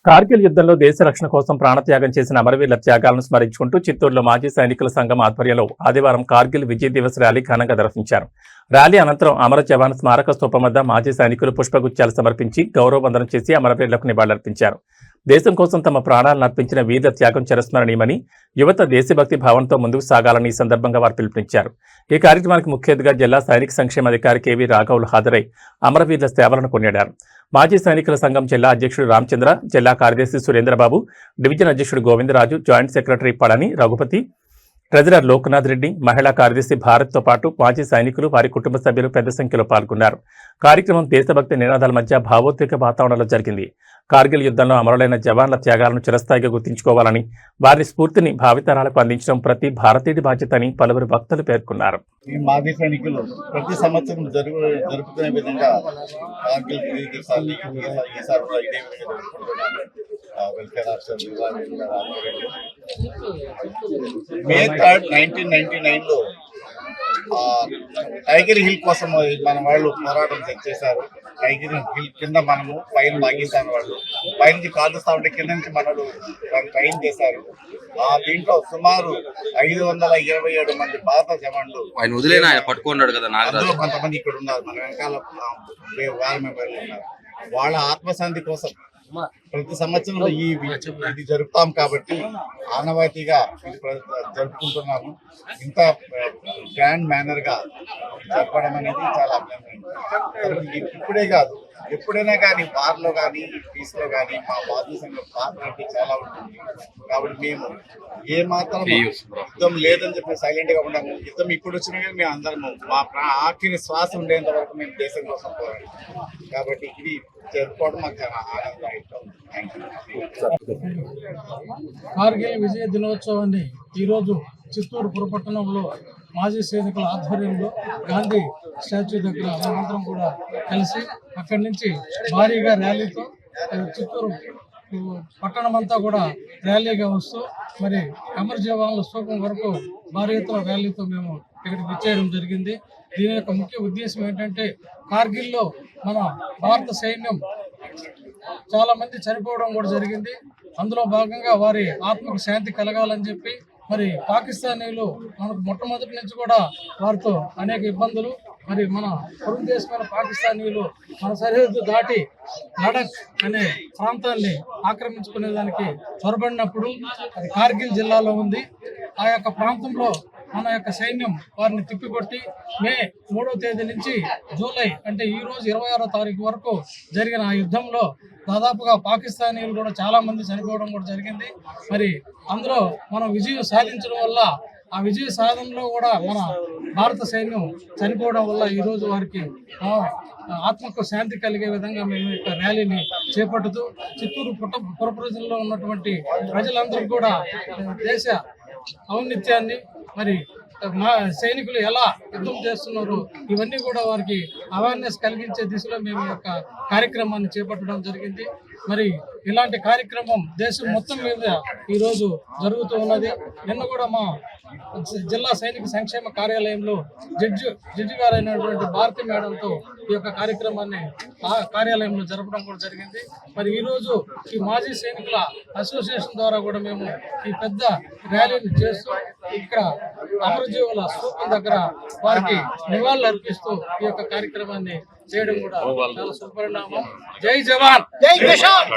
కార్గిల్ యుద్ధంలో దేశ రక్షణ కోసం ప్రాణత్యాగం చేసిన అమరవీరుల త్యాగాలను స్మరించుకుంటూ చిత్తూరులో మాజీ సైనికుల సంఘం ఆధ్వర్యంలో ఆదివారం కార్గిల్ విజయ్ దివస్ ర్యాలీ ఘనంగా నిర్వహించారు. ర్యాలీ అనంతరం అమర జవాన్ స్మారక స్తూపం వద్ద మాజీ సైనికులు పుష్పగుచ్చాలు సమర్పించి గౌరవవందనం చేసి అమరవీరులకు నివాళులర్పించారు. దేశం కోసం తమ ప్రాణాలను అర్పించిన వీరుల త్యాగం చిరస్మరణీయమని, యువత దేశభక్తి భావంతో ముందుకు సాగాలని ఈ సందర్భంగా వారు పిలుపునిచ్చారు. ఈ కార్యక్రమానికి ముఖ్య అతిథిగా జిల్లా సైనిక సంక్షేమ అధికారి కెవి రాఘవులు హాజరై అమరవీరుల సేవలను కొనియాడారు. మాజీ సైనికుల సంఘం జిల్లా అధ్యక్షుడు రామచంద్ర, జిల్లా కార్యదర్శి సురేంద్రబాబు, డివిజన్ అధ్యక్షుడు Govindaraju, joint secretary Palani Raghupathi, treasurer Loknath Reddy, మహిళా కార్యదర్శి భారత్తో పాటు మాజీ సైనికులు, వారి కుటుంబ సభ్యులు పెద్ద సంఖ్యలో పాల్గొన్నారు. కార్యక్రమం దేశభక్తి నినాదాల మధ్య భావోద్వేగ వాతావరణంలో జరిగింది. కార్గిల్ యుద్ధంలో అమరులైన జవాన్ల త్యాగాలను చిరస్థాయిగా గుర్తుంచుకోవాలని, వారి స్ఫూర్తిని భావితరాలకు అందించడం ప్రతి భారతీయుడి బాధ్యత అని పలువురు భక్తులు పేర్కొన్నారు. ఈ మాజీ సైనికులు ప్రతి సంవత్సరం జరుపుకునే విధంగా కార్గిల్ ఈసారి కూడా ఇదే విధంగా జరుపుకుంటున్నాము. వెల్ఫేర్ ఆఫీసర్ మే 3, 1999లో టైగర్ హిల్ కోసం మన వాళ్ళు పోరాటం చేశారు. టైగర్ హిల్ కింద మనము పైన పాకిస్తాన్ వాళ్ళు పైనుంచి కాలుస్తా ఉంటే కింద నుంచి మనలు ట్రైన్ చేశారు. దీంట్లో సుమారు 527 మంది భారత జవాన్లు పట్టుకున్నాడు కదా, అందులో కొంతమంది ఇక్కడ ఉన్నారు, మన వెనకాల వారి మెంబర్లు ఉన్నారు. వాళ్ళ ఆత్మశాంతి కోసం ప్రతి సంవత్సరం ఇది జరుపుతాం కాబట్టి ఆనవాయితీగా ఇది జరుపుకుంటున్నాము. ఇంత గ్రాండ్ మేనర్ గా జరపడం అనేది చాలా అభినందన. ఇప్పుడే కాదు, ఎప్పుడైనా కానీ వార్లో కానీ పీస్ లో కానీ మా మాజీ సంఘం పాత్ర అంటే చాలా ఉంటుంది. కాబట్టి మేము ఏ మాత్రం యుద్ధం లేదని చెప్పి సైలెంట్ గా ఉన్నాము. యుద్ధం ఇప్పుడు వచ్చినా కానీ మేము అందరము మా ఆఖరి శ్వాస ఉండేంత వరకు మేము దేశం కోసం పోరాడు. కాబట్టి ఇది జరుపుకోవడం మాకు చాలా ఆనందదాయకం. కార్గిల్ విజయ దినోత్సవాన్ని ఈరోజు చిత్తూరు పురపట్టణంలో మాజీ సైనికుల ఆధ్వర్యంలో గాంధీ స్టాచ్యూ దగ్గర మేమందరం కూడా కలిసి అక్కడి నుంచి భారీగా ర్యాలీతో చిత్తూరు పట్టణం అంతా కూడా ర్యాలీగా వస్తూ మరి అమర జవాన్ల స్తూపం వరకు భారీ ఎత్తున ర్యాలీతో మేము ఇక్కడికి విచ్చేయడం జరిగింది. దీని యొక్క ముఖ్య ఉద్దేశం ఏంటంటే కార్గిల్లో మన భారత సైన్యం చాలా మంది చనిపోవడం కూడా జరిగింది. అందులో భాగంగా వారి ఆత్మకు శాంతి కలగాలని చెప్పి మరి పాకిస్తానీలు మనకు మొట్టమొదటి నుంచి కూడా వారితో అనేక ఇబ్బందులు, మరి మన పొరుగు దేశమైన పాకిస్తానీలు మన సరిహద్దు దాటి లడక్ అనే ప్రాంతాన్ని ఆక్రమించుకునేదానికి చొరబడినప్పుడు అది కార్గిల్ జిల్లాలో ఉంది. ఆ యొక్క ప్రాంతంలో మన యొక్క సైన్యం వారిని తిప్పికొట్టి మే 3వ తేదీ నుంచి జూలై అంటే ఈ రోజు 26వ తారీఖు వరకు జరిగిన ఆ యుద్ధంలో దాదాపుగా పాకిస్తానీలు కూడా చాలా మంది చనిపోవడం కూడా జరిగింది. మరి అందులో మనం విజయం సాధించడం వల్ల ఆ విజయ సాధనలో కూడా మన భారత సైన్యం చనిపోవడం వల్ల ఈరోజు వారికి ఆత్మకు శాంతి కలిగే విధంగా మేము యొక్క ర్యాలీని చేపట్టుతూ చిత్తూరు పుర ప్రజల్లో ఉన్నటువంటి ప్రజలందరూ కూడా దేశ ఔన్నత్యాన్ని, మరి మా సైనికులు ఎలా యుద్ధం చేస్తున్నారు ఇవన్నీ కూడా వారికి అవేర్నెస్ కలిగించే దిశలో మేము ఈ యొక్క కార్యక్రమాన్ని చేపట్టడం జరిగింది. మరి ఇలాంటి కార్యక్రమం దేశం మొత్తం మీద ఈరోజు జరుగుతూ ఉన్నది. నిన్న కూడా మా జిల్లా సైనిక సంక్షేమ కార్యాలయంలో జడ్జి గారైనటువంటి భారతి మేడంతో ఈ యొక్క కార్యక్రమాన్ని కార్యాలయంలో జరపడం కూడా జరిగింది. మరి ఈరోజు ఈ మాజీ సైనికుల అసోసియేషన్ ద్వారా కూడా మేము ఈ పెద్ద ర్యాలీని చేస్తూ ఇక్కడ అమరజీవుల స్తూపం దగ్గర వారికి నివాళులు అర్పిస్తూ ఈ యొక్క కార్యక్రమాన్ని చేయడం కూడా చాలా సుపరిణామం. జై జవాన్, జై కిసాన్.